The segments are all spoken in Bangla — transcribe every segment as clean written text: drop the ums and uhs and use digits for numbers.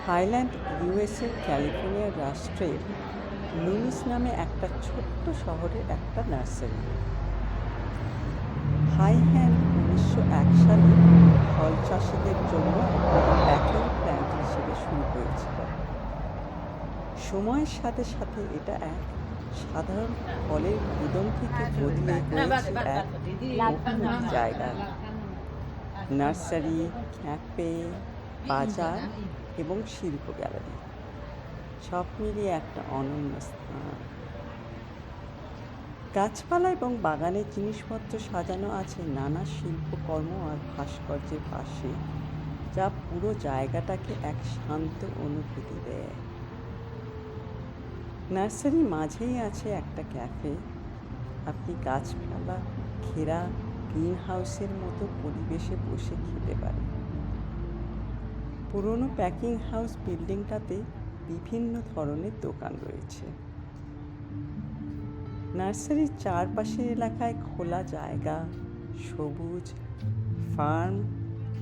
হাইল্যান্ড ইউএসএর ক্যালিফোর্নিয়া রাষ্ট্রের লুইস নামে একটা ছোট্ট শহরের একটা নার্সারি। হাইহ্যান্ড 1901 সালে ফল চাষিদের জন্য একটা প্যাকিং প্ল্যান্ট হিসেবে শুরু হয়েছিল। সময়ের সাথে সাথে এটা এক সাধারণ ফলের গুদাম থেকে বদলে হয়েছে এক বহুমুখী জায়গা। নার্সারি, ক্যাফে, বাজার এবং শিল্প গ্যালারি সব মিলিয়ে একটা অনন্য স্থান। গাছপালা এবং বাগানের জিনিসপত্র সাজানো আছে নানা শিল্পকর্ম আর ভাস্কর্যের পাশে, যা পুরো জায়গাটাকে এক শান্ত অনুভূতি দেয়। নার্সারির মাঝেই আছে একটা ক্যাফে। আপনি গাছপালা ঘেরা গ্রিন হাউসের মতো পরিবেশে বসে খেতে পারেন। পুরনো প্যাকিং হাউস বিল্ডিংটাতে বিভিন্ন ধরনের দোকান রয়েছে। নার্সারির চারপাশের এলাকায় খোলা জায়গা, সবুজ, ফার্ম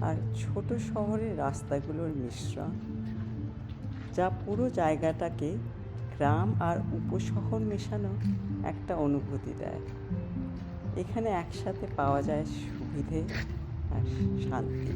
আর ছোট শহরের রাস্তাগুলোর মিশ্রণ, যা পুরো জায়গাটাকে গ্রাম আর উপশহর মেশানো একটা অনুভূতি দেয়। এখানে একসাথে পাওয়া যায় সুবিধে আর শান্তি।